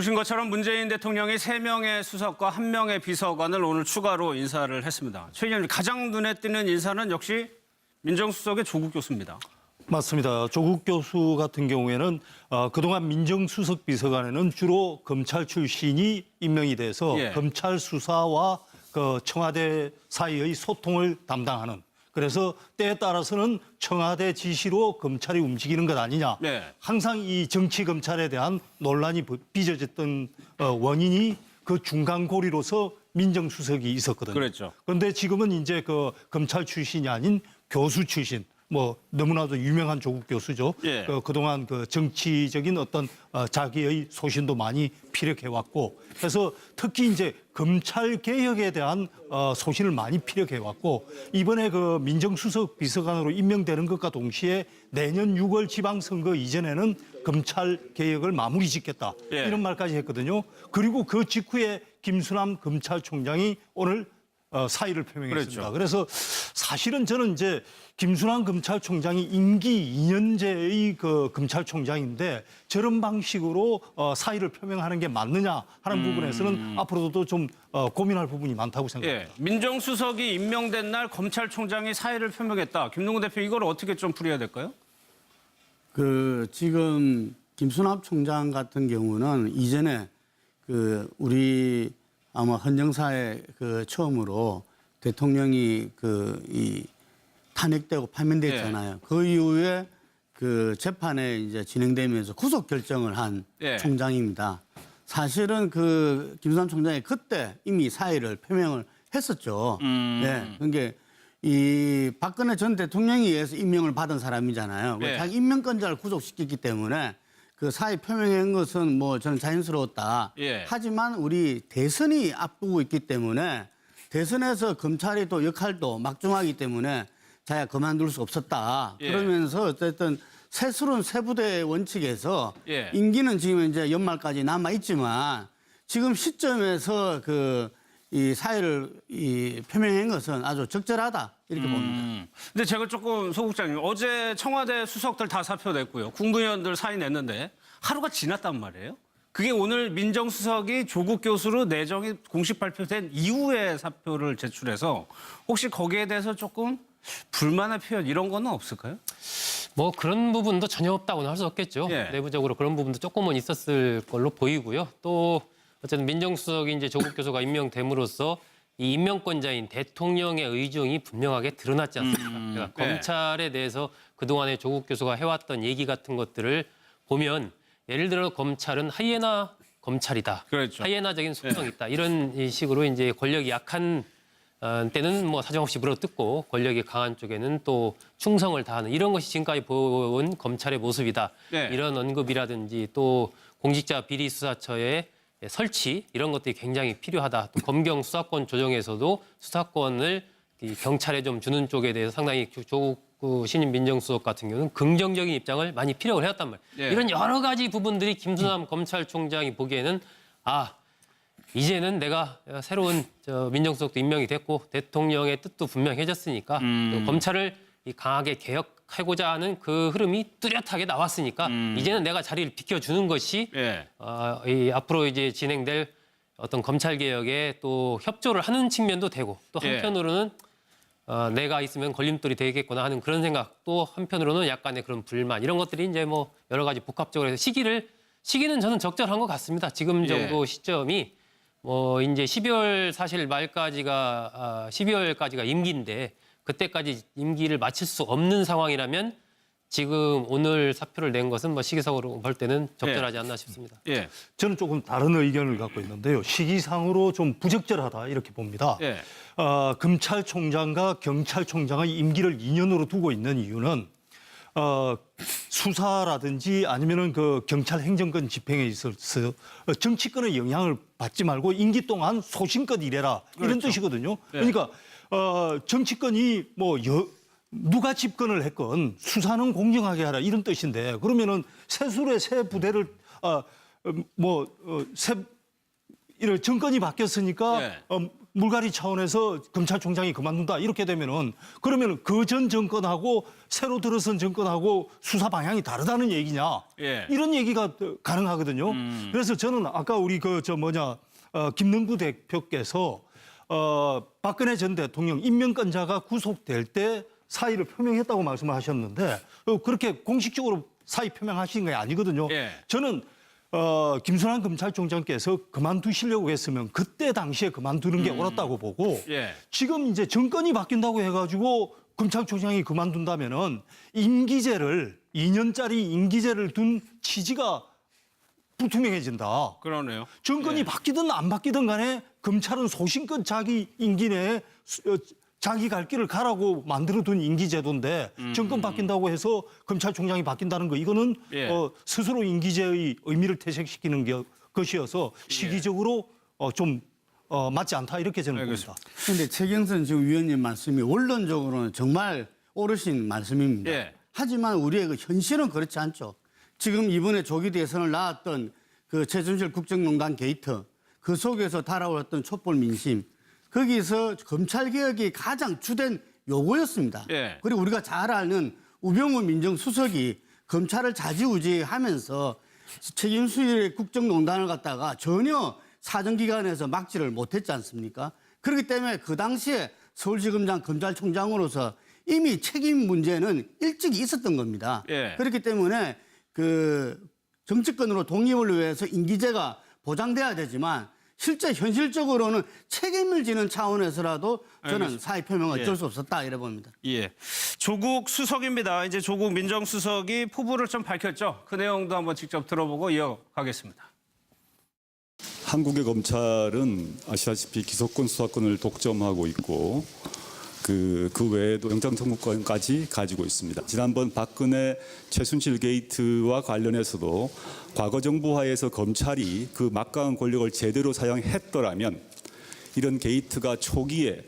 보신 것처럼 문재인 대통령이 3명의 수석과 1명의 비서관을 오늘 추가로 인사를 했습니다. 최 의원님, 가장 눈에 띄는 인사는 역시 민정수석의 조국 교수입니다. 맞습니다. 조국 교수 같은 경우에는 그동안 민정수석 비서관에는 주로 검찰 출신이 임명이 돼서 검찰 수사와 그 청와대 사이의 소통을 담당하는, 그래서 때에 따라서는 청와대 지시로 검찰이 움직이는 것 아니냐. 항상 이 정치 검찰에 대한 논란이 빚어졌던 원인이 그 중간고리로서 민정수석이 있었거든요. 그랬죠. 그런데 지금은 이제 그 검찰 출신이 아닌 교수 출신, 뭐 너무나도 유명한 조국 교수죠. 그동안 그 정치적인 어떤 자기의 소신도 많이 피력해 왔고, 그래서 특히 이제 검찰 개혁에 대한 소신을 많이 피력해 왔고, 이번에 그 민정수석 비서관으로 임명되는 것과 동시에 내년 6월 지방선거 이전에는 검찰 개혁을 마무리 짓겠다, 이런 말까지 했거든요. 그리고 그 직후에 김수남 검찰총장이 오늘 사의를 표명했습니다. 그래서 사실은 저는 이제 김순환 검찰총장이 임기 2년제의 그 검찰총장인데 저런 방식으로 사의를 표명하는 게 맞느냐 하는 부분에서는 앞으로도 좀 고민할 부분이 많다고 생각합니다. 민정수석이 임명된 날 검찰총장이 사의를 표명했다. 김동근 대표, 이걸 어떻게 좀 풀어야 될까요? 지금 김순환 총장 같은 경우는 이전에 우리 아마 헌정사에 처음으로 대통령이 이 탄핵되고 파면됐잖아요. 그 이후에 재판에 이제 진행되면서 구속 결정을 한 총장입니다. 사실은 김수남 총장이 그때 이미 사의를 표명을 했었죠. 그러니까 이 박근혜 전 대통령에 의해서 임명을 받은 사람이잖아요. 자기 임명권자를 구속시켰기 때문에 그 사의 표명한 것은 뭐 저는 자연스러웠다. 하지만 우리 대선이 앞두고 있기 때문에 대선에서 검찰이 또 역할도 막중하기 때문에 자기가 그만둘 수 없었다. 그러면서 어쨌든 세술은 세부대 원칙에서 임기는 지금 이제 연말까지 남아 있지만 지금 시점에서 이 사의를 표명한 것은 아주 적절하다, 이렇게 봅니다. 근데 제가 조금, 소국장님, 어제 청와대 수석들 다 사표 냈고요. 국무위원들 사의 냈는데 하루가 지났단 말이에요. 그게 오늘 민정수석이 조국 교수로 내정이 공식 발표된 이후에 사표를 제출해서 혹시 거기에 대해서 조금 불만의 표현 이런 거는 없을까요? 뭐 그런 부분도 전혀 없다고는 할 수 없겠죠. 내부적으로 그런 부분도 조금은 있었을 걸로 보이고요. 또 어쨌든 민정수석이 이제 조국 교수가 임명됨으로써 이 임명권자인 대통령의 의중이 분명하게 드러났지 않습니까? 그러니까 검찰에 대해서 그동안에 조국 교수가 해왔던 얘기 같은 것들을 보면, 예를 들어 검찰은 하이에나 검찰이다. 하이에나적인 속성이 있다. 이런 식으로 이제 권력이 약한 때는 뭐 사정없이 물어뜯고 권력이 강한 쪽에는 또 충성을 다하는, 이런 것이 지금까지 본 검찰의 모습이다. 이런 언급이라든지 또 공직자 비리수사처의 설치, 이런 것들이 굉장히 필요하다. 또 검경 수사권 조정에서도 수사권을 경찰에 좀 주는 쪽에 대해서 상당히 조국 신임 민정수석 같은 경우는 긍정적인 입장을 많이 피력을 해왔단 말이에요. 이런 여러 가지 부분들이 김수남 검찰총장이 보기에는 이제는 내가 새로운 민정수석도 임명이 됐고 대통령의 뜻도 분명해졌으니까 또 검찰을 강하게 개혁하고자 하는 그 흐름이 뚜렷하게 나왔으니까 이제는 내가 자리를 비켜주는 것이 앞으로 이제 진행될 어떤 검찰 개혁에 또 협조를 하는 측면도 되고, 또 한편으로는 내가 있으면 걸림돌이 되겠구나 하는 그런 생각, 또 한편으로는 약간의 그런 불만, 이런 것들이 이제 뭐 여러 가지 복합적으로 해서 시기는 저는 적절한 것 같습니다. 지금 정도 시점이 뭐 이제 12월 사실 말까지가 12월까지가 임기인데 그때까지 임기를 마칠 수 없는 상황이라면 지금 오늘 사표를 낸 것은 뭐 시기상으로 볼 때는 적절하지 않나 싶습니다. 저는 조금 다른 의견을 갖고 있는데요. 시기상으로 좀 부적절하다, 이렇게 봅니다. 검찰총장과 경찰총장의 임기를 2년으로 두고 있는 이유는 수사라든지 아니면은 그 경찰 행정권 집행에 있어서 정치권의 영향을 받지 말고 임기 동안 소신껏 일해라, 이런 뜻이거든요. 그러니까 정치권이 뭐 누가 집권을 했건 수사는 공정하게 하라, 이런 뜻인데, 그러면은 세술의 새 부대를 이런 정권이 바뀌었으니까 물갈이 차원에서 검찰총장이 그만둔다 이렇게 되면은 그러면 그 전 정권하고 새로 들어선 정권하고 수사 방향이 다르다는 얘기냐? 예. 이런 얘기가 가능하거든요. 그래서 저는 아까 우리 김능구 대표께서 박근혜 전 대통령 임명권자가 구속될 때 사의를 표명했다고 말씀을 하셨는데 그렇게 공식적으로 사의 표명하신 게 아니거든요. 예. 저는 김순환 검찰총장께서 그만두시려고 했으면 그때 당시에 그만두는 게 옳았다고 보고 예. 지금 이제 정권이 바뀐다고 해가지고 검찰총장이 그만둔다면은 임기제를 2년짜리 임기제를 둔 취지가 불투명해진다. 그러네요. 정권이 바뀌든 안 바뀌든 간에 검찰은 소신껏 자기 임기 내에 자기 갈 길을 가라고 만들어둔 임기제도인데 정권 바뀐다고 해서 검찰총장이 바뀐다는 거 이거는 예. 스스로 임기제의 의미를 퇴색시키는 것이어서 시기적으로 좀 맞지 않다 이렇게 저는 봅니다. 그런데 최경선 지금 위원님 말씀이 원론적으로는 정말 옳으신 말씀입니다. 예. 하지만 우리의 그 현실은 그렇지 않죠. 지금 이번에 조기 대선을 낳았던 그 최순실 국정농단 게이트 그 속에서 달아올랐던 촛불 민심 거기서 검찰개혁이 가장 주된 요구였습니다. 예. 그리고 우리가 잘 아는 우병우 민정수석이 검찰을 좌지우지하면서 책임수일의 국정농단을 갖다가 전혀 사정기관에서 막지를 못했지 않습니까? 그렇기 때문에 그 당시에 서울지검장 검찰총장으로서 이미 책임 문제는 일찍 있었던 겁니다. 예. 그렇기 때문에 그 정치권으로 독립을 위해서 임기제가 보장돼야 되지만 실제 현실적으로는 책임을 지는 차원에서라도 저는 사의 표명 어쩔 수 없었다 이래 봅니다. 예. 조국 수석입니다. 이제 조국 민정수석이 포부를 좀 밝혔죠. 그 내용도 한번 직접 들어보고 이어가겠습니다. 한국의 검찰은 아시다시피 기소권, 수사권을 독점하고 있고 그 외에도 영장청구권까지 가지고 있습니다. 지난번 박근혜 최순실 게이트와 관련해서도 과거 정부 하에서 검찰이 그 막강한 권력을 제대로 사용했더라면 이런 게이트가 초기에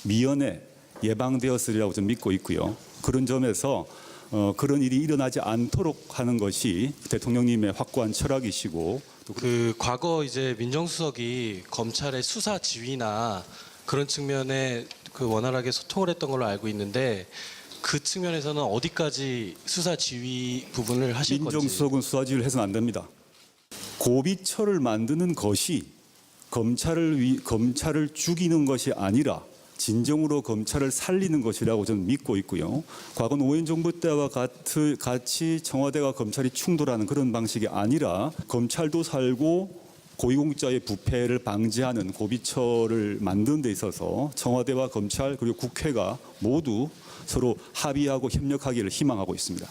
미연에 예방되었으리라고 저는 믿고 있고요. 그런 점에서 그런 일이 일어나지 않도록 하는 것이 대통령님의 확고한 철학이시고 그 과거 이제 민정수석이 검찰의 수사 지휘나 그런 측면에 그 원활하게 소통을 했던 걸로 알고 있는데 그 측면에서는 어디까지 수사 지휘 부분을 하실 건지. 민정수석은 수사 지휘를 해서는 안 됩니다. 고비처를 만드는 것이 검찰을 죽이는 것이 아니라 진정으로 검찰을 살리는 것이라고 저는 믿고 있고요. 과거 노무현 정부 때와 같이 청와대와 검찰이 충돌하는 그런 방식이 아니라 검찰도 살고 고위공직자의 부패를 방지하는 고비처를 만드는 데 있어서 청와대와 검찰 그리고 국회가 모두 서로 합의하고 협력하기를 희망하고 있습니다.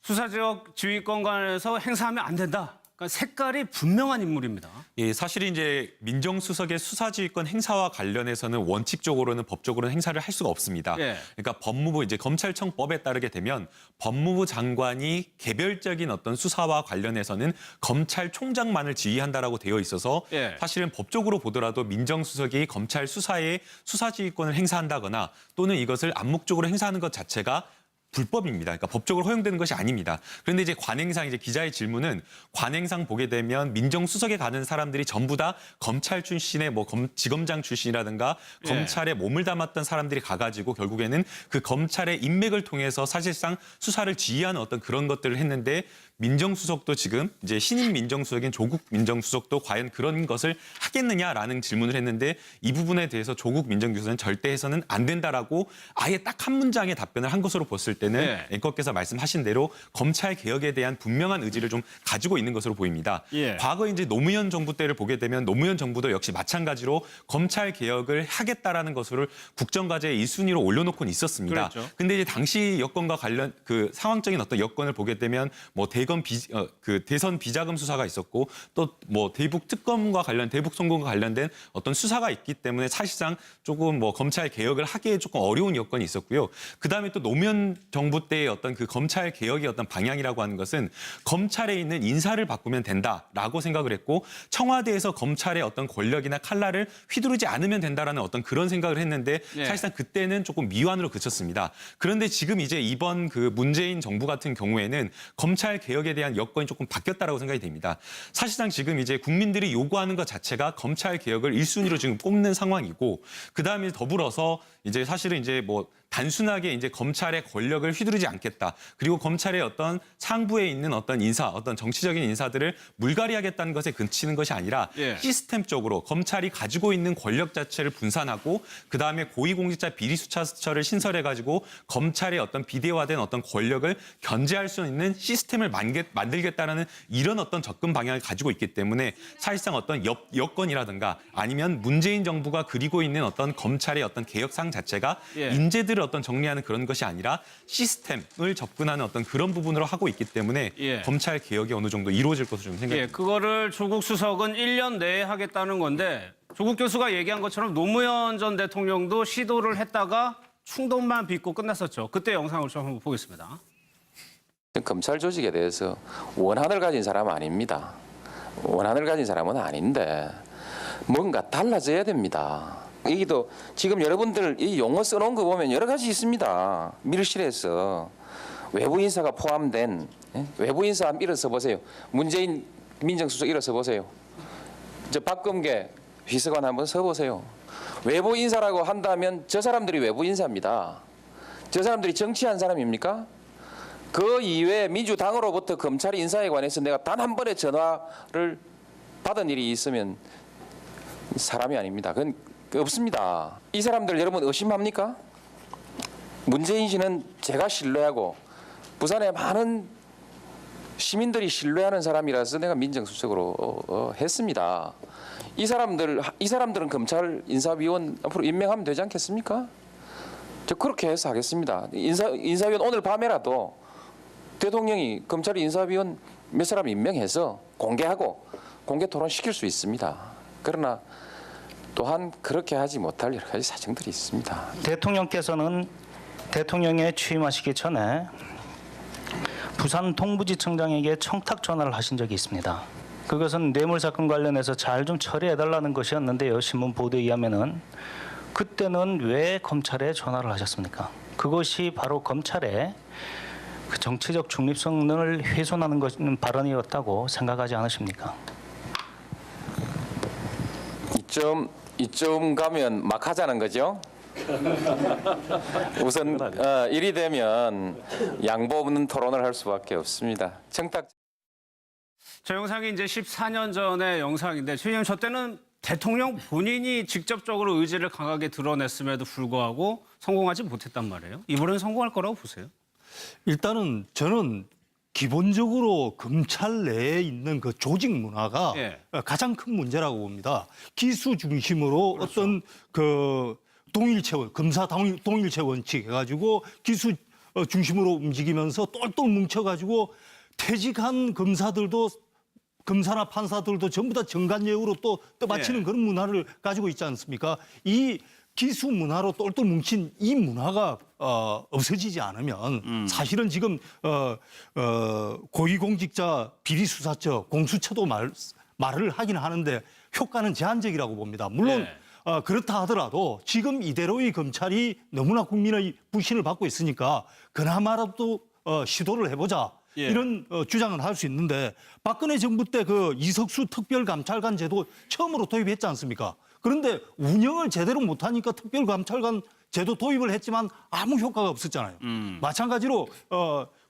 수사지역 지휘권 관해서 행사하면 안 된다. 그러니까 색깔이 분명한 인물입니다. 예, 사실 이제 민정수석의 수사지휘권 행사와 관련해서는 원칙적으로는 법적으로는 행사를 할 수가 없습니다. 예. 그러니까 법무부 이제 검찰청법에 따르게 되면 법무부 장관이 개별적인 어떤 수사와 관련해서는 검찰총장만을 지휘한다라고 되어 있어서 예. 사실은 법적으로 보더라도 민정수석이 검찰 수사에 수사지휘권을 행사한다거나 또는 이것을 암묵적으로 행사하는 것 자체가 불법입니다. 그러니까 법적으로 허용되는 것이 아닙니다. 그런데 이제 관행상 이제 기자의 질문은 관행상 보게 되면 민정수석에 가는 사람들이 전부 다 검찰 출신의 뭐 지검장 출신이라든가 예. 검찰에 몸을 담았던 사람들이 가가지고 결국에는 그 검찰의 인맥을 통해서 사실상 수사를 지휘하는 어떤 그런 것들을 했는데 민정수석도 지금 이제 신임 민정수석인 조국 민정수석도 과연 그런 것을 하겠느냐라는 질문을 했는데 이 부분에 대해서 조국 민정수석은 절대 해서는 안 된다라고 아예 딱 한 문장의 답변을 한 것으로 봤을 때는 네. 앵커께서 말씀하신 대로 검찰 개혁에 대한 분명한 의지를 좀 가지고 있는 것으로 보입니다. 예. 과거 이제 노무현 정부 때를 보게 되면 노무현 정부도 역시 마찬가지로 검찰 개혁을 하겠다라는 것을 국정과제 1순위로 올려놓고는 있었습니다. 그랬죠. 근데 이제 당시 여건과 관련 그 상황적인 어떤 여건을 보게 되면 뭐 대선 비자금 수사가 있었고 또 뭐 대북 특검과 대북 송금과 관련된 어떤 수사가 있기 때문에 사실상 조금 뭐 검찰 개혁을 하기에 조금 어려운 여건이 있었고요. 그다음에 또 노무현 정부 때의 어떤 그 검찰 개혁의 어떤 방향이라고 하는 것은 검찰에 있는 인사를 바꾸면 된다라고 생각을 했고 청와대에서 검찰의 어떤 권력이나 칼날을 휘두르지 않으면 된다라는 어떤 그런 생각을 했는데 예. 사실상 그때는 조금 미완으로 그쳤습니다. 그런데 지금 이제 이번 그 문재인 정부 같은 경우에는 검찰 개혁에 대한 여건이 조금 바뀌었다라고 생각이 됩니다. 사실상 지금 이제 국민들이 요구하는 것 자체가 검찰 개혁을 1순위로 지금 꼽는 상황이고 그다음에 더불어서 이제 사실은 이제 뭐 단순하게 이제 검찰의 권력을 휘두르지 않겠다. 그리고 검찰의 어떤 상부에 있는 어떤 인사, 어떤 정치적인 인사들을 물갈이하겠다는 것에 그치는 것이 아니라 예. 시스템적으로 검찰이 가지고 있는 권력 자체를 분산하고 그다음에 고위공직자 비리수사처를 신설해가지고 검찰의 어떤 비대화된 어떤 권력을 견제할 수 있는 시스템을 만들겠다라는 이런 어떤 접근 방향을 가지고 있기 때문에 사실상 어떤 여건이라든가 아니면 문재인 정부가 그리고 있는 어떤 검찰의 어떤 개혁상 자체가 예. 인재들을 어떤 정리하는 그런 것이 아니라 시스템을 접근하는 어떤 그런 부분으로 하고 있기 때문에 예. 검찰 개혁이 어느 정도 이루어질 것으로 좀 생각합니다. 예, 그거를 조국 수석은 1년 내에 하겠다는 건데 조국 교수가 얘기한 것처럼 노무현 전 대통령도 시도를 했다가 충돌만 빚고 끝났었죠. 그때 영상을 좀 한번 보겠습니다. 검찰 조직에 대해서 원한을 가진 사람은 아닙니다. 원한을 가진 사람은 아닌데 뭔가 달라져야 됩니다. 여기도 지금 여러분들 이 용어 써놓은 거 보면 여러 가지 있습니다. 밀실에서 외부 인사가 포함된 외부 인사 한번 일어서 보세요. 문재인 민정수석 일어서 보세요. 저 박범계 비서관 한번 서 보세요. 외부 인사라고 한다면 저 사람들이 외부 인사입니다. 저 사람들이 정치한 사람입니까? 그 이외에 민주당으로부터 검찰 인사에 관해서 내가 단 한 번의 전화를 받은 일이 있으면 사람이 아닙니다. 그건 없습니다. 이 사람들 여러분 의심합니까? 문재인 씨는 제가 신뢰하고 부산의 많은 시민들이 신뢰하는 사람이라서 내가 민정수석으로 했습니다. 이 사람들은 검찰 인사위원 앞으로 임명하면 되지 않겠습니까? 저 그렇게 해서 하겠습니다. 인사위원 오늘 밤에라도 대통령이 검찰 인사위원 몇 사람 임명해서 공개하고 공개 토론시킬 수 있습니다. 그러나 또한 그렇게 하지 못할 여러 가지 사정들이 있습니다. 대통령께서는 대통령에 취임하시기 전에 부산 동부지청장에게 청탁 전화를 하신 적이 있습니다. 그것은 뇌물 사건 관련해서 잘 좀 처리해달라는 것이었는데요. 신문 보도에 의하면은 그때는 왜 검찰에 전화를 하셨습니까? 그것이 바로 검찰의 그 정치적 중립성을 훼손하는 발언이었다고 생각하지 않으십니까? 이쯤 가면 막 하자는 거죠. 우선 일이 되면 양보 없는 토론을 할 수밖에 없습니다. 청탁. 저 영상이 이제 14년 전의 영상인데 최의원 저 때는 대통령 본인이 직접적으로 의지를 강하게 드러냈음에도 불구하고 성공하지 못했단 말이에요. 이번에는 성공할 거라고 보세요? 일단은 저는 기본적으로 검찰 내에 있는 그 조직 문화가 예. 가장 큰 문제라고 봅니다. 기수 중심으로 그렇죠. 어떤 그 동일체원, 검사 동일체 원칙 해가지고 기수 중심으로 움직이면서 똘똘 뭉쳐가지고 퇴직한 검사나 판사들도 전부 다 정관예우로 또 떠받치는 예. 그런 문화를 가지고 있지 않습니까? 이 기수 문화로 똘똘 뭉친 이 문화가 없어지지 않으면 사실은 지금 고위공직자 비리수사처 공수처도 말을 하긴 하는데 효과는 제한적이라고 봅니다. 물론 네. 그렇다 하더라도 지금 이대로의 검찰이 너무나 국민의 불신을 받고 있으니까 그나마라도 시도를 해보자. 예. 이런 주장은 할 수 있는데 박근혜 정부 때 그 이석수 특별감찰관 제도 처음으로 도입했지 않습니까? 그런데 운영을 제대로 못하니까 특별감찰관 제도 도입을 했지만 아무 효과가 없었잖아요. 마찬가지로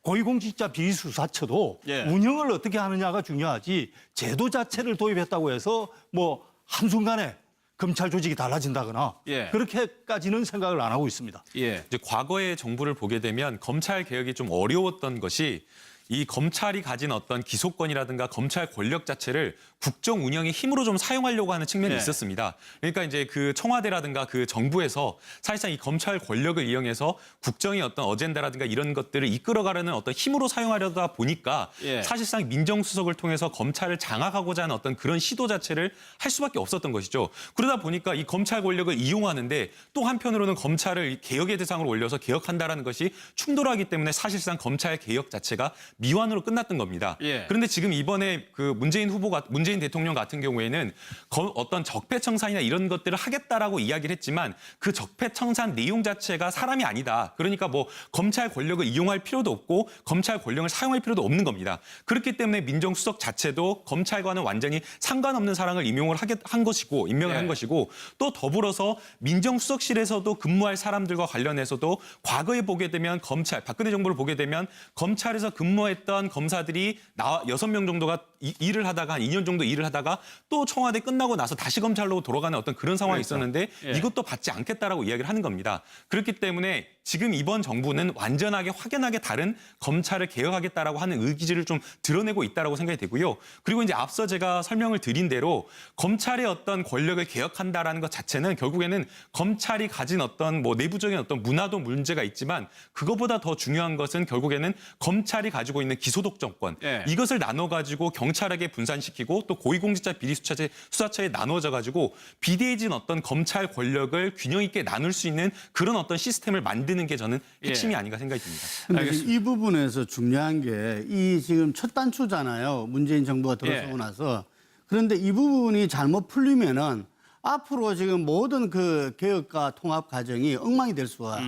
고위공직자 비리수사처도 예. 운영을 어떻게 하느냐가 중요하지 제도 자체를 도입했다고 해서 뭐 한순간에 검찰 조직이 달라진다거나 예. 그렇게까지는 생각을 안 하고 있습니다. 예. 이제 과거의 정부를 보게 되면 검찰 개혁이 좀 어려웠던 것이 이 검찰이 가진 어떤 기소권이라든가 검찰 권력 자체를 국정 운영의 힘으로 좀 사용하려고 하는 측면이 있었습니다. 그러니까 이제 그 청와대라든가 그 정부에서 사실상 이 검찰 권력을 이용해서 국정의 어떤 어젠다라든가 이런 것들을 이끌어가려는 어떤 힘으로 사용하려다 보니까 사실상 민정수석을 통해서 검찰을 장악하고자 하는 어떤 그런 시도 자체를 할 수밖에 없었던 것이죠. 그러다 보니까 이 검찰 권력을 이용하는데 또 한편으로는 검찰을 개혁의 대상으로 올려서 개혁한다라는 것이 충돌하기 때문에 사실상 검찰 개혁 자체가 미완으로 끝났던 겁니다. 그런데 지금 이번에 그 문재인 대통령 같은 경우에는 어떤 적폐청산이나 이런 것들을 하겠다라고 이야기를 했지만 그 적폐청산 내용 자체가 사람이 아니다. 그러니까 뭐 검찰 권력을 이용할 필요도 없고 검찰 권력을 사용할 필요도 없는 겁니다. 그렇기 때문에 민정수석 자체도 검찰과는 완전히 상관없는 사람을 임명을 한 것이고 또 더불어서 민정수석실에서도 근무할 사람들과 관련해서도 과거에 보게 되면 박근혜 정부를 보게 되면 검찰에서 근무했던 검사들이 6명 정도가 일을 하다가 한 2년 정도 일을 하다가 또 청와대 끝나고 나서 다시 검찰로 돌아가는 어떤 그런 상황이 있었는데 이것도 받지 않겠다라고 이야기를 하는 겁니다. 그렇기 때문에 지금 이번 정부는 완전하게 확연하게 다른 검찰을 개혁하겠다라고 하는 의지를 좀 드러내고 있다라고 생각이 되고요. 그리고 이제 앞서 제가 설명을 드린 대로 검찰의 어떤 권력을 개혁한다라는 것 자체는 결국에는 검찰이 가진 어떤 뭐 내부적인 어떤 문화도 문제가 있지만 그것보다 더 중요한 것은 결국에는 검찰이 가지고 있는 기소독점권 이것을 나눠가지고 경찰에게 분산시키고 또 고위공직자 비리수사처에 나눠져 가지고 비대해진 어떤 검찰 권력을 균형 있게 나눌 수 있는 그런 어떤 시스템을 만드는 게 저는 핵심이 아닌가 생각이 듭니다. 근데 이 부분에서 중요한 게 이 지금 첫 단추잖아요. 문재인 정부가 들어서고 나서. 그런데 이 부분이 잘못 풀리면은 앞으로 지금 모든 그 개혁과 통합 과정이 엉망이 될 수가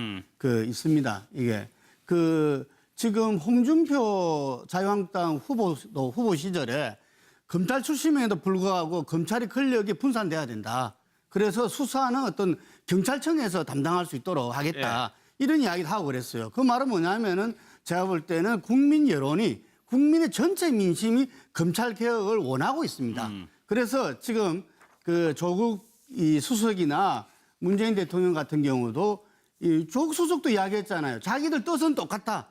있습니다. 이게 지금 홍준표 자유한국당 후보 시절에 검찰 출신임에도 불구하고 검찰이 권력이 분산돼야 된다. 그래서 수사는 어떤 경찰청에서 담당할 수 있도록 하겠다. 이런 이야기를 하고 그랬어요. 그 말은 뭐냐면은 제가 볼 때는 국민 여론이 국민의 전체 민심이 검찰 개혁을 원하고 있습니다. 그래서 지금 그 조국 이 수석이나 문재인 대통령 같은 경우도 이 조국 수석도 이야기했잖아요. 자기들 뜻은 똑같다.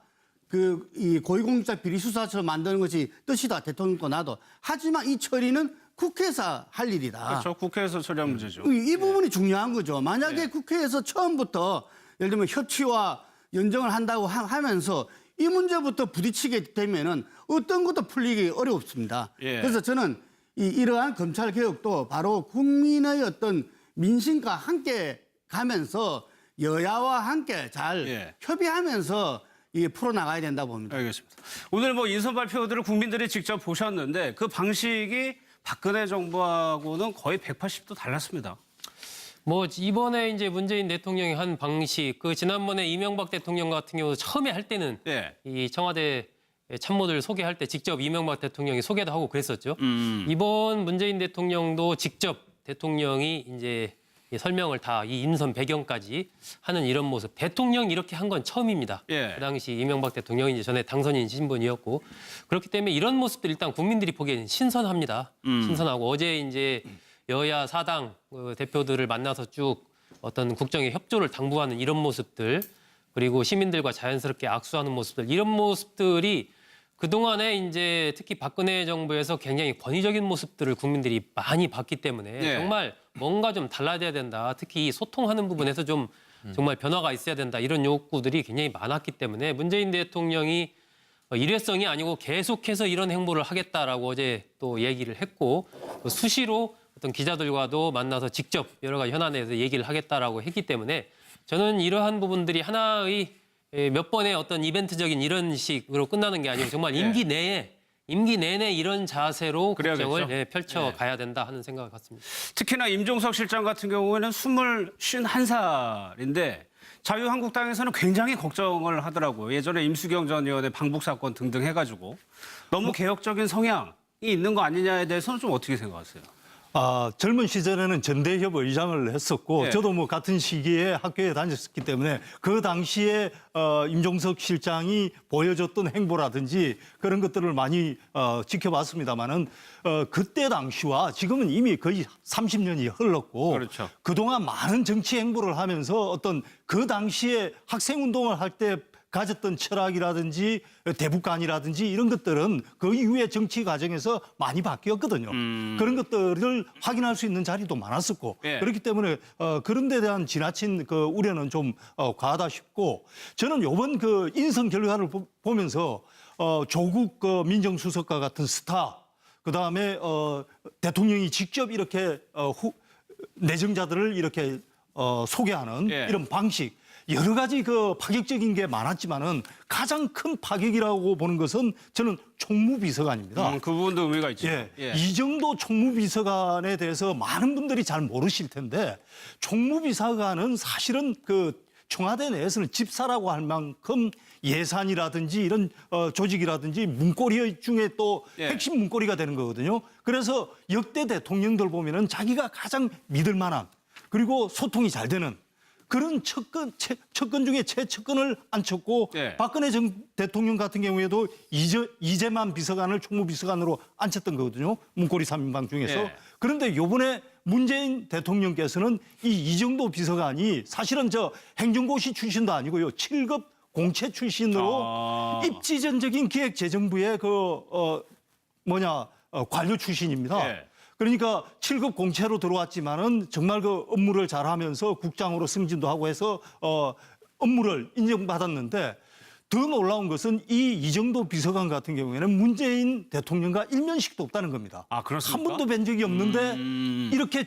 이 고위공직자 비리수사처 만드는 것이 뜻이다. 대통령도 나도. 하지만 이 처리는 국회에서 할 일이다. 그렇죠. 국회에서 처리한 문제죠. 이 부분이 중요한 거죠. 만약에 국회에서 처음부터 예를 들면 협치와 연정을 한다고 하면서 이 문제부터 부딪히게 되면은 어떤 것도 풀리기 어렵습니다. 그래서 저는 이러한 검찰 개혁도 바로 국민의 어떤 민심과 함께 가면서 여야와 함께 잘 협의하면서 이게 풀어나가야 된다고 봅니다. 알겠습니다. 오늘 뭐 인선 발표들을 국민들이 직접 보셨는데 그 방식이 박근혜 정부하고는 거의 180도 달랐습니다. 뭐 이번에 이제 문재인 대통령이 한 방식, 그 지난번에 이명박 대통령 같은 경우 처음에 할 때는 이 청와대 참모들 소개할 때 직접 이명박 대통령이 소개도 하고 그랬었죠. 이번 문재인 대통령도 직접 대통령이 이제 설명을 다 이 인선 배경까지 하는 이런 모습. 대통령 이렇게 한 건 처음입니다. 그 당시 이명박 대통령이 이제 전에 당선인 신분이었고 그렇기 때문에 이런 모습들 일단 국민들이 보기에는 신선합니다. 신선하고 어제 이제 여야 사당 대표들을 만나서 쭉 어떤 국정의 협조를 당부하는 이런 모습들 그리고 시민들과 자연스럽게 악수하는 모습들 이런 모습들이 그동안에 이제 특히 박근혜 정부에서 굉장히 권위적인 모습들을 국민들이 많이 봤기 때문에 정말 뭔가 좀 달라져야 된다. 특히 소통하는 부분에서 좀 정말 변화가 있어야 된다. 이런 욕구들이 굉장히 많았기 때문에 문재인 대통령이 일회성이 아니고 계속해서 이런 행보를 하겠다라고 어제 또 얘기를 했고 또 수시로 어떤 기자들과도 만나서 직접 여러 가지 현안에 대해서 얘기를 하겠다라고 했기 때문에 저는 이러한 부분들이 하나의 몇 번의 어떤 이벤트적인 이런 식으로 끝나는 게 아니고 정말 임기 내내 이런 자세로 국정을 펼쳐가야 된다 하는 생각을 갖습니다. 특히나 임종석 실장 같은 경우에는 51살인데 자유한국당에서는 굉장히 걱정을 하더라고요. 예전에 임수경 전 의원의 방북 사건 등등 해가지고 너무 개혁적인 성향이 있는 거 아니냐에 대해서는 좀 어떻게 생각하세요? 젊은 시절에는 전대협 의장을 했었고 저도 뭐 같은 시기에 학교에 다녔었기 때문에 그 당시에 임종석 실장이 보여줬던 행보라든지 그런 것들을 많이 지켜봤습니다만은 그때 당시와 지금은 이미 거의 30년이 흘렀고 그동안 많은 정치 행보를 하면서 어떤 그 당시에 학생운동을 할 때 가졌던 철학이라든지 대북관이라든지 이런 것들은 그 이후에 정치 과정에서 많이 바뀌었거든요. 그런 것들을 확인할 수 있는 자리도 많았었고 예. 그렇기 때문에 그런 데 대한 지나친 그 우려는 좀 과하다 싶고 저는 이번 그 인선 결과를 보면서 조국 그 민정수석과 같은 스타 그다음에 대통령이 직접 이렇게 내정자들을 이렇게 소개하는 예. 이런 방식 여러 가지 그 파격적인 게 많았지만은 가장 큰 파격이라고 보는 것은 저는 총무비서관입니다. 그 부분도 의미가 있죠. 예. 예. 이 정도 총무비서관에 대해서 많은 분들이 잘 모르실 텐데 총무비서관은 사실은 그 청와대 내에서는 집사라고 할 만큼 예산이라든지 이런 조직이라든지 문고리 중에 또 예. 핵심 문고리가 되는 거거든요. 그래서 역대 대통령들 보면은 자기가 가장 믿을 만한 그리고 소통이 잘 되는 그런 척근 중에 최측근을 앉혔고 예. 박근혜 전 대통령 같은 경우에도 이재만 비서관을 총무비서관으로 앉혔던 거거든요. 문고리 3인방 중에서. 예. 그런데 이번에 문재인 대통령께서는 이정도 비서관이 사실은 저 행정고시 출신도 아니고요. 7급 공채 출신으로 입지전적인 기획재정부의 관료 출신입니다. 예. 그러니까 7급 공채로 들어왔지만은 정말 그 업무를 잘하면서 국장으로 승진도 하고 해서 업무를 인정받았는데 더 놀라운 것은 이정도 비서관 같은 경우에는 문재인 대통령과 일면식도 없다는 겁니다. 아, 그렇습니까? 한 번도 뵌 적이 없는데 이렇게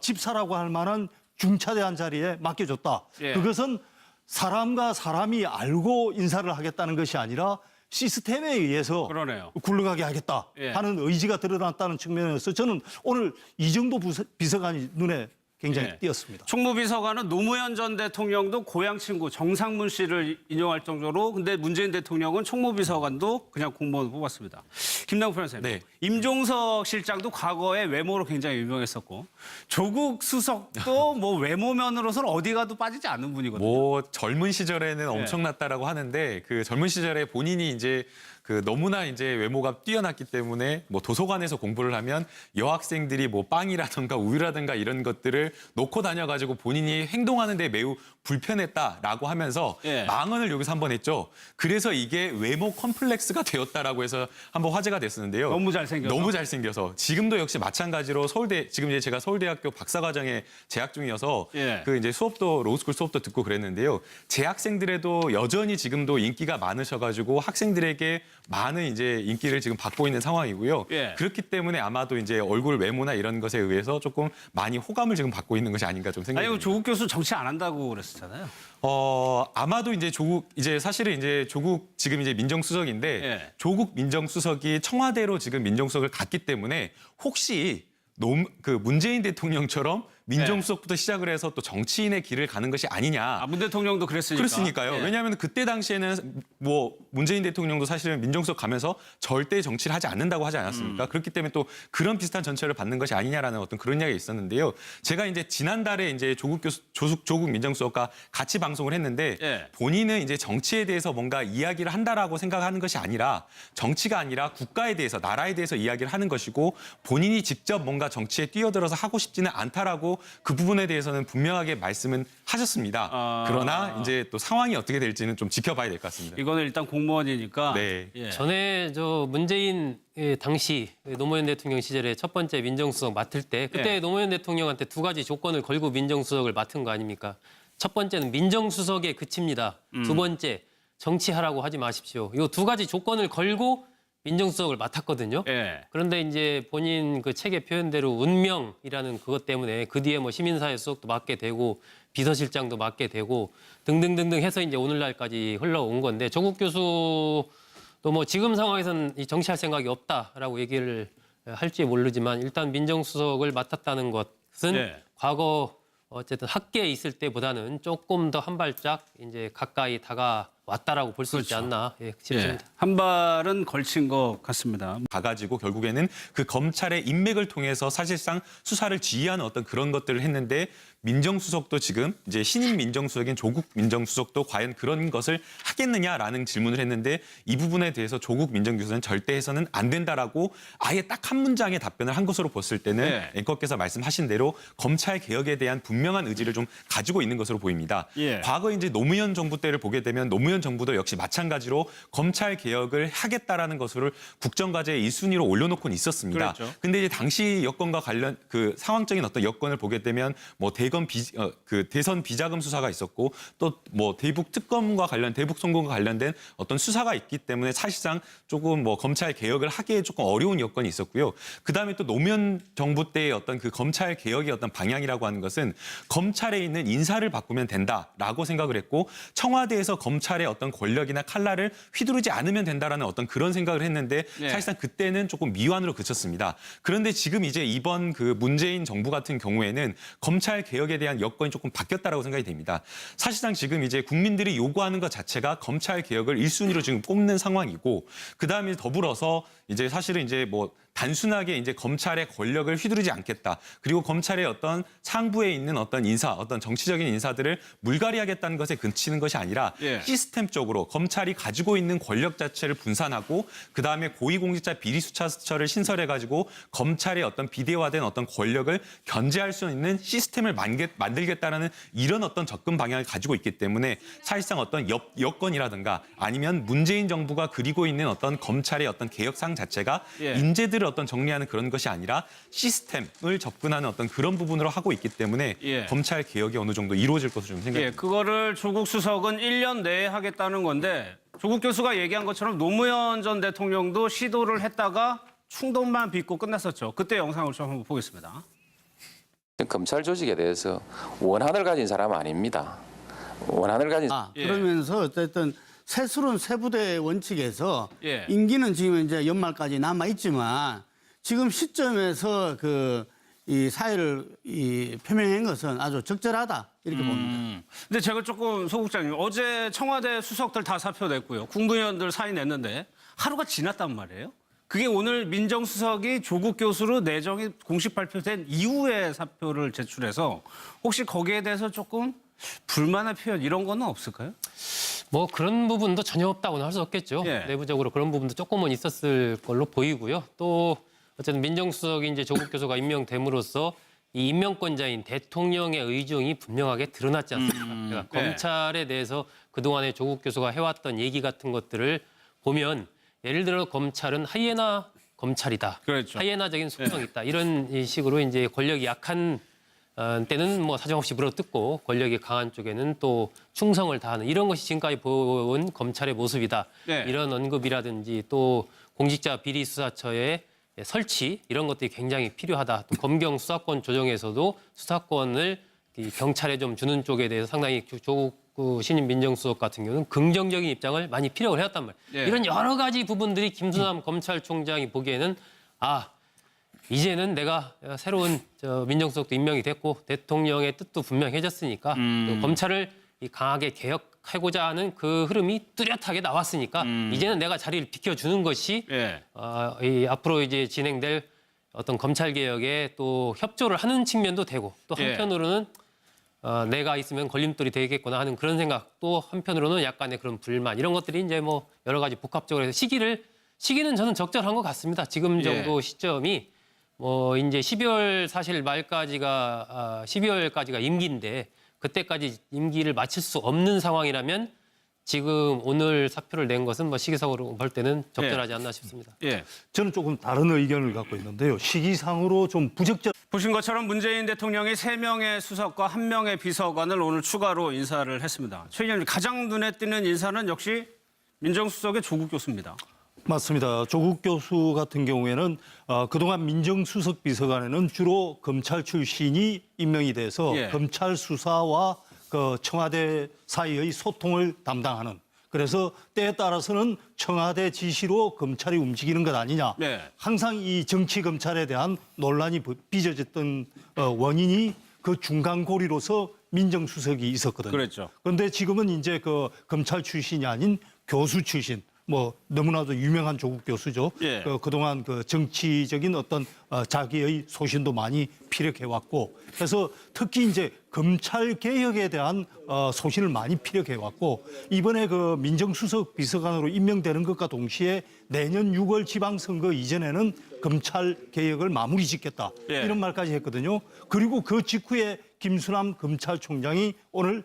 집사라고 할 만한 중차대한 자리에 맡겨줬다. 예. 그것은 사람과 사람이 알고 인사를 하겠다는 것이 아니라 시스템에 의해서 그러네요. 굴러가게 하겠다 예. 하는 의지가 드러났다는 측면에서 저는 오늘 이정도 비서관이 눈에 굉장히 예. 띄었습니다. 총무비서관은 노무현 전 대통령도 고향 친구 정상문 씨를 인용할 정도로 근데 문재인 대통령은 총무비서관도 그냥 공무원 뽑았습니다. 김남국 변호사님. 네. 임종석 실장도 과거에 외모로 굉장히 유명했었고 조국 수석도 뭐 외모면으로서는 어디 가도 빠지지 않는 분이거든요. 뭐 젊은 시절에는 엄청났다라고 하는데 그 젊은 시절에 본인이 이제 그 너무나 이제 외모가 뛰어났기 때문에 뭐 도서관에서 공부를 하면 여학생들이 뭐 빵이라든가 우유라든가 이런 것들을 놓고 다녀가지고 본인이 행동하는데 매우 불편했다라고 하면서 예. 망언을 여기서 한번 했죠. 그래서 이게 외모 컴플렉스가 되었다라고 해서 한번 화제가 됐었는데요. 너무 잘생겨서? 너무 잘생겨서 지금도 역시 마찬가지로 서울대 지금 이제 제가 서울대학교 박사과정에 재학 중이어서 예. 그 이제 수업도 로스쿨 수업도 듣고 그랬는데요. 재학생들에도 여전히 지금도 인기가 많으셔가지고 학생들에게 많은 이제 인기를 지금 받고 있는 상황이고요. 예. 그렇기 때문에 아마도 이제 얼굴 외모나 이런 것에 의해서 조금 많이 호감을 지금 받고 있는 것이 아닌가 좀 생각이 아니 듭니다. 조국 교수 정치 안 한다고 그랬었잖아요. 아마도 이제 사실은 이제 조국 지금 이제 민정수석인데 예. 조국 민정수석이 청와대로 지금 민정수석을 갔기 때문에 혹시 그 문재인 대통령처럼 민정수석부터 시작을 해서 또 정치인의 길을 가는 것이 아니냐. 문 대통령도 그랬으니까. 그렇으니까요. 예. 왜냐하면 그때 당시에는 뭐 문재인 대통령도 사실은 민정수석 가면서 절대 정치를 하지 않는다고 하지 않았습니까? 그렇기 때문에 또 그런 비슷한 전철을 받는 것이 아니냐라는 어떤 그런 이야기가 있었는데요. 제가 이제 지난달에 이제 조국 민정수석과 같이 방송을 했는데 예. 본인은 이제 정치에 대해서 뭔가 이야기를 한다라고 생각하는 것이 아니라 정치가 아니라 국가에 대해서 나라에 대해서 이야기를 하는 것이고 본인이 직접 뭔가 정치에 뛰어들어서 하고 싶지는 않다라고 그 부분에 대해서는 분명하게 말씀은 하셨습니다. 그러나 이제 또 상황이 어떻게 될지는 좀 지켜봐야 될 것 같습니다. 이거는 일단 공무원이니까. 네. 예. 전에 문재인 당시 노무현 대통령 시절에 첫 번째 민정수석 맡을 때 그때 예. 노무현 대통령한테 두 가지 조건을 걸고 민정수석을 맡은 거 아닙니까? 첫 번째는 민정수석에 그칩니다. 두 번째 정치하라고 하지 마십시오. 이 두 가지 조건을 걸고 민정수석을 맡았거든요. 예. 그런데 이제 본인 그 책의 표현대로 운명이라는 그것 때문에 그 뒤에 뭐 시민사회 수석도 맡게 되고 비서실장도 맡게 되고 등등등등 해서 이제 오늘날까지 흘러온 건데 조국 교수도 뭐 지금 상황에서는 이 정치할 생각이 없다라고 얘기를 할지 모르지만 일단 민정수석을 맡았다는 것은 예. 과거 어쨌든 학계에 있을 때보다는 조금 더 한 발짝 이제 가까이 왔다라고 볼 수 있지 않나 싶습니다. 예. 한 발은 걸친 것 같습니다. 가가지고 결국에는 그 검찰의 인맥을 통해서 사실상 수사를 지휘하는 어떤 그런 것들을 했는데 민정수석도 지금 이제 신임 민정수석인 조국 민정수석도 과연 그런 것을 하겠느냐라는 질문을 했는데 이 부분에 대해서 조국 민정수석은 절대 해서는 안 된다라고 아예 딱 한 문장의 답변을 한 것으로 봤을 때는 예. 앵커께서 말씀하신 대로 검찰 개혁에 대한 분명한 의지를 좀 가지고 있는 것으로 보입니다. 예. 과거 이제 노무현 정부 때를 보게 되면 노무현 정부도 역시 마찬가지로 검찰 개혁을 하겠다라는 것을 국정과제의 1순위로 올려놓고는 있었습니다. 그랬죠. 근데 이제 당시 여건과 관련 그 상황적인 어떤 여건을 보게 되면 뭐 대선 비자금 수사가 있었고 또 뭐 대북 특검과 관련 대북 송금과 관련된 어떤 수사가 있기 때문에 사실상 조금 뭐 검찰 개혁을 하기에 조금 어려운 여건이 있었고요. 그다음에 또 노무현 정부 때의 어떤 그 검찰 개혁의 어떤 방향이라고 하는 것은 검찰에 있는 인사를 바꾸면 된다라고 생각을 했고 청와대에서 검찰의 어떤 권력이나 칼날을 휘두르지 않으면 된다라는 어떤 그런 생각을 했는데 네. 사실상 그때는 조금 미완으로 그쳤습니다. 그런데 지금 이제 이번 그 문재인 정부 같은 경우에는 검찰 개혁에 대한 여건이 조금 바뀌었다라고 생각이 됩니다. 사실상 지금 이제 국민들이 요구하는 것 자체가 검찰 개혁을 1순위로 지금 꼽는 상황이고 그다음에 더불어서 이제 사실은 이제 뭐 단순하게 이제 검찰의 권력을 휘두르지 않겠다. 그리고 검찰의 어떤 상부에 있는 어떤 인사, 어떤 정치적인 인사들을 물갈이하겠다는 것에 그치는 것이 아니라 예. 시스템적으로 검찰이 가지고 있는 권력 자체를 분산하고 그다음에 고위공직자 비리수사처를 신설해가지고 검찰의 어떤 비대화된 어떤 권력을 견제할 수 있는 시스템을 만들겠다라는 이런 어떤 접근 방향을 가지고 있기 때문에 사실상 어떤 여건이라든가 아니면 문재인 정부가 그리고 있는 어떤 검찰의 어떤 개혁상 자체가 예. 인재들을 어떤 정리하는 그런 것이 아니라 시스템을 접근하는 어떤 그런 부분으로 하고 있기 때문에 예. 검찰 개혁이 어느 정도 이루어질 것으로 좀 생각합니다. 예, 그거를 조국 수석은 1년 내에 하겠다는 건데 조국 교수가 얘기한 것처럼 노무현 전 대통령도 시도를 했다가 충돌만 빚고 끝났었죠. 그때 영상을 좀 한번 보겠습니다. 검찰 조직에 대해서 원한을 가진 사람은 아닙니다. 원한을 가진 그러면서 어쨌든 새스러운 세부대 원칙에서 예. 임기는 지금 이제 연말까지 남아 있지만 지금 시점에서 이 사회를 표명한 것은 아주 적절하다 이렇게 봅니다. 근데 제가 조금 소국장님 어제 청와대 수석들 다 사표냈고요. 국무위원들 사인했는데 하루가 지났단 말이에요. 그게 오늘 민정수석이 조국 교수로 내정이 공식 발표된 이후에 사표를 제출해서 혹시 거기에 대해서 조금 불만의 표현 이런 거는 없을까요? 뭐 그런 부분도 전혀 없다고는 할 수 없겠죠. 예. 내부적으로 그런 부분도 조금은 있었을 걸로 보이고요. 또 어쨌든 민정수석이 이제 조국 교수가 임명됨으로써 이 임명권자인 대통령의 의중이 분명하게 드러났지 않습니까? 그러니까 네. 검찰에 대해서 그동안에 조국 교수가 해왔던 얘기 같은 것들을 보면 예를 들어 검찰은 하이에나 검찰이다. 그렇죠. 하이에나적인 속성이 있다. 이런 식으로 이제 권력이 약한 때는 뭐 사정없이 물어뜯고 권력이 강한 쪽에는 또 충성을 다하는 이런 것이 지금까지 본 검찰의 모습이다. 네. 이런 언급이라든지 또 공직자 비리 수사처의 설치 이런 것들이 굉장히 필요하다. 또 검경 수사권 조정에서도 수사권을 이 경찰에 좀 주는 쪽에 대해서 상당히 조국 신임 민정수석 같은 경우는 긍정적인 입장을 많이 피력을 해왔단 말이에요. 예. 이런 여러 가지 부분들이 김수남 검찰총장이 보기에는 이제는 내가 새로운 민정수석도 임명이 됐고 대통령의 뜻도 분명해졌으니까 또 검찰을 강하게 개혁하고자 하는 그 흐름이 뚜렷하게 나왔으니까 이제는 내가 자리를 비켜주는 것이 예. 앞으로 이제 진행될 어떤 검찰 개혁에 또 협조를 하는 측면도 되고 또 예. 한편으로는 내가 있으면 걸림돌이 되겠구나 하는 그런 생각 또 한편으로는 약간의 그런 불만 이런 것들이 이제 뭐 여러 가지 복합적으로 해서 시기는 저는 적절한 것 같습니다. 지금 정도 시점이 뭐 이제 12월 사실 말까지가 12월까지가 임기인데 그때까지 임기를 마칠 수 없는 상황이라면 지금 오늘 사표를 낸 것은 뭐 시기상으로 볼 때는 적절하지 않나 싶습니다. 예. 저는 조금 다른 의견을 갖고 있는데요. 시기상으로 좀 부적절. 보신 것처럼 문재인 대통령이 3명의 수석과 1명의 비서관을 오늘 추가로 인사를 했습니다. 최 의원님 가장 눈에 띄는 인사는 역시 민정수석의 조국 교수입니다. 맞습니다. 조국 교수 같은 경우에는 그동안 민정수석 비서관에는 주로 검찰 출신이 임명이 돼서 예. 검찰 수사와 그 청와대 사이의 소통을 담당하는 그래서 때에 따라서는 청와대 지시로 검찰이 움직이는 것 아니냐. 네. 항상 이 정치 검찰에 대한 논란이 빚어졌던 원인이 그 중간고리로서 민정수석이 있었거든요. 그랬죠. 그런데 지금은 이제 그 검찰 출신이 아닌 교수 출신, 뭐 너무나도 유명한 조국 교수죠. 예. 그동안 그 정치적인 어떤 자기의 소신도 많이 피력해 왔고, 그래서 특히 이제 검찰 개혁에 대한 소신을 많이 피력해 왔고, 이번에 그 민정수석 비서관으로 임명되는 것과 동시에 내년 6월 지방선거 이전에는 검찰 개혁을 마무리 짓겠다, 예. 이런 말까지 했거든요. 그리고 그 직후에 김수남 검찰총장이 오늘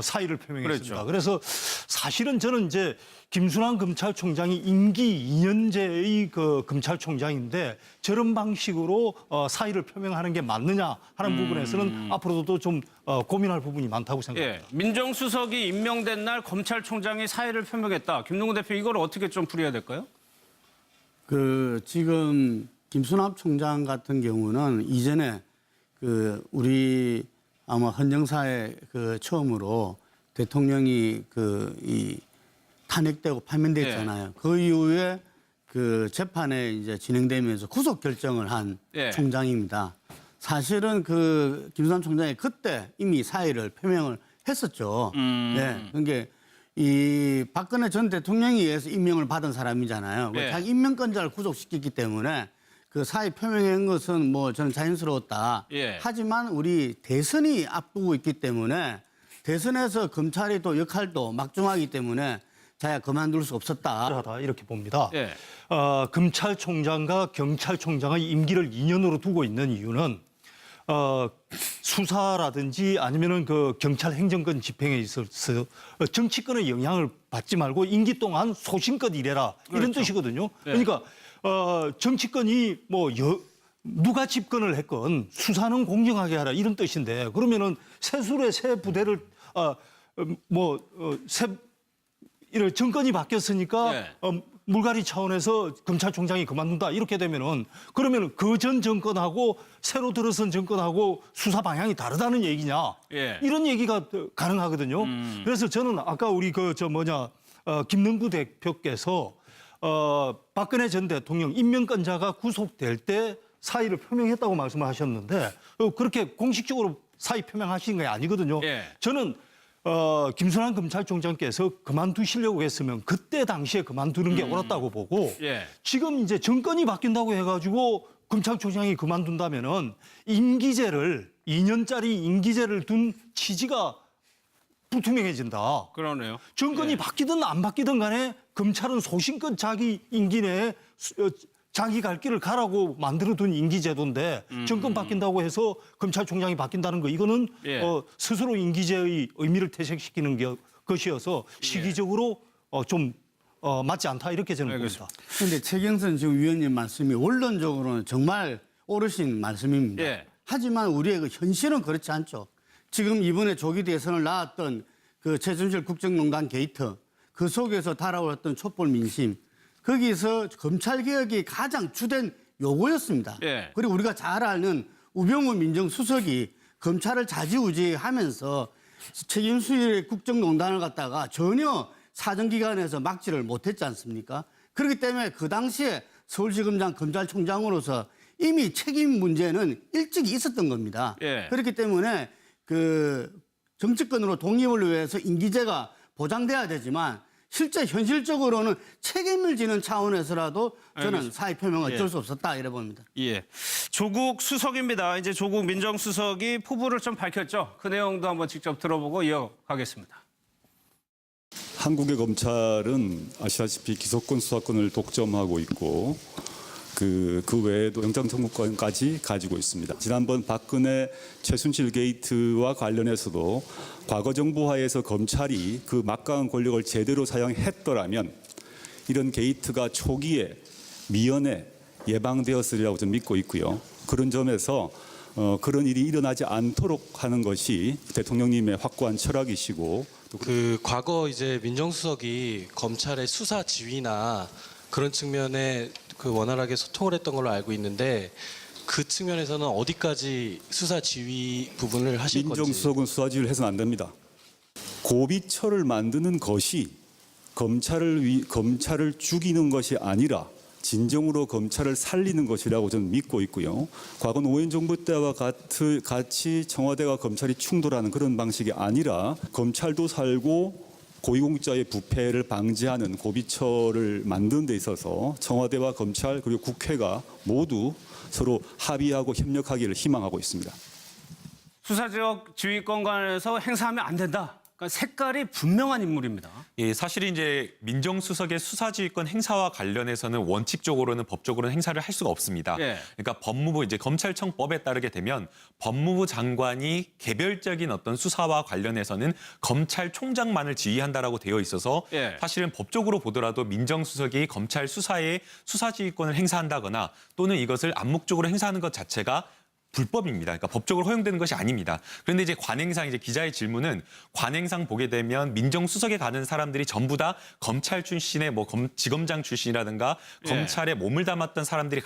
사의를 표명했습니다. 그렇죠. 그래서 사실은 저는 이제 김순환 검찰총장이 임기 2년제의 그 검찰총장인데 저런 방식으로 사의를 표명하는 게 맞느냐 하는 부분에서는 앞으로도 좀 고민할 부분이 많다고 생각합니다. 예. 민정수석이 임명된 날 검찰총장이 사의를 표명했다. 김동훈 대표 이걸 어떻게 좀 풀어야 될까요? 그 지금 김수남 총장 같은 경우는 이전에 그 우리 아마 헌정사에 그 처음으로 대통령이 이 탄핵되고 파면됐잖아요. 그 이후에 그 재판에 이제 진행되면서 구속 결정을 한 총장입니다. 사실은 그 김수남 총장이 그때 이미 사의를 표명을 했었죠. 네. 그러니까 이 박근혜 전 대통령에 의해서 임명을 받은 사람이잖아요. 자기 임명권자를 구속시켰기 때문에 그 사의 표명한 것은 뭐 저는 자연스러웠다. 하지만 우리 대선이 앞두고 있기 때문에 대선에서 검찰이 또 역할도 막중하기 때문에 자야 그만둘 수 없었다. 이렇게 봅니다. 검찰총장과 경찰총장의 임기를 2년으로 두고 있는 이유는 수사라든지 아니면은 그 경찰 행정권 집행에 있어서 정치권의 영향을 받지 말고 임기 동안 소신껏 일해라, 이런 뜻이거든요. 그러니까 정치권이 뭐 누가 집권을 했건 수사는 공정하게 하라, 이런 뜻인데, 그러면은 새술의 새 부대를 이런 정권이 바뀌었으니까 물갈이 차원에서 검찰총장이 그만둔다, 이렇게 되면은 그러면 그 전 정권하고 새로 들어선 정권하고 수사 방향이 다르다는 얘기냐, 이런 얘기가 가능하거든요. 그래서 저는 아까 우리 김능구 대표께서 박근혜 전 대통령 임명권자가 구속될 때 사의를 표명했다고 말씀을 하셨는데 그렇게 공식적으로 사의 표명하신 게 아니거든요. 저는 김순환 검찰총장께서 그만두시려고 했으면 그때 당시에 그만두는 게 옳았다고 보고, 지금 이제 정권이 바뀐다고 해가지고 검찰총장이 그만둔다면은 임기제를 2년짜리 임기제를 둔 취지가 불투명해진다. 그러네요. 정권이 바뀌든 안 바뀌든 간에 검찰은 소신껏 자기 임기 내에 자기 갈 길을 가라고 만들어둔 임기제도인데 정권 바뀐다고 해서 검찰총장이 바뀐다는 거, 이거는 스스로 임기제의 의미를 퇴색시키는 것이어서 시기적으로 좀 맞지 않다, 이렇게 저는 봅니다. 그런데 최경선 지금 위원님 말씀이 원론적으로는 정말 옳으신 말씀입니다. 하지만 우리의 그 현실은 그렇지 않죠. 지금 이번에 조기 대선을 낳았던 그 최순실 국정농단 게이트, 그 속에서 달아올랐던 촛불 민심, 거기서 검찰개혁이 가장 주된 요구였습니다. 그리고 우리가 잘 아는 우병우 민정수석이 검찰을 좌지우지하면서 책임수의 국정농단을 갖다가 전혀 사정기관에서 막지를 못했지 않습니까? 그렇기 때문에 그 당시에 서울지검장 검찰총장으로서 이미 책임 문제는 일찍 있었던 겁니다. 그렇기 때문에 그 정치권으로 독립을 위해서 임기제가 보장돼야 되지만 실제 현실적으로는 책임을 지는 차원에서라도 저는 사의 표명 어쩔 수 없었다, 이래 봅니다. 조국 수석입니다. 이제 조국 민정수석이 포부를 좀 밝혔죠. 그 내용도 한번 직접 들어보고 이어가겠습니다. 한국의 검찰은 아시다시피 기소권, 수사권을 독점하고 있고 그 외에도 영장청구권까지 가지고 있습니다. 지난번 박근혜 최순실 게이트와 관련해서도 과거 정부 하에서 검찰이 그 막강한 권력을 제대로 사용했더라면 이런 게이트가 초기에 미연에 예방되었으리라고 저는 믿고 있고요. 그런 점에서 그런 일이 일어나지 않도록 하는 것이 대통령님의 확고한 철학이시고, 그 과거 이제 민정수석이 검찰의 수사 지휘나 그런 측면에 그 원활하게 소통을 했던 걸로 알고 있는데 그 측면에서는 어디까지 수사 지휘 부분을 하실 건지. 민정수석은 수사 지휘를 해서는 안 됩니다. 고비처를 만드는 것이 검찰을 죽이는 것이 아니라 진정으로 검찰을 살리는 것이라고 저는 믿고 있고요. 과거 노무현 정부 때와 같이 청와대와 검찰이 충돌하는 그런 방식이 아니라 검찰도 살고 고위공직자의 부패를 방지하는 고비처를 만드는 데 있어서 청와대와 검찰 그리고 국회가 모두 서로 합의하고 협력하기를 희망하고 있습니다. 수사지역 지휘권 관해서 행사하면 안 된다. 그러니까 색깔이 분명한 인물입니다. 예, 사실 이제 민정수석의 수사지휘권 행사와 관련해서는 원칙적으로는 법적으로는 행사를 할 수가 없습니다. 예. 그러니까 법무부 이제 검찰청법에 따르게 되면 법무부 장관이 개별적인 어떤 수사와 관련해서는 검찰총장만을 지휘한다라고 되어 있어서 예. 사실은 법적으로 보더라도 민정수석이 검찰 수사에 수사지휘권을 행사한다거나 또는 이것을 암묵적으로 행사하는 것 자체가 불법입니다. 그러니까 법적으로 허용되는 것이 아닙니다. 그런데 이제 관행상 이제 기자의 질문은 관행상 보게 되면 민정수석에 가는 사람들이 전부 다 검찰 출신의 뭐 지검장 출신이라든가 예. 검찰에 몸을 담았던 사람들이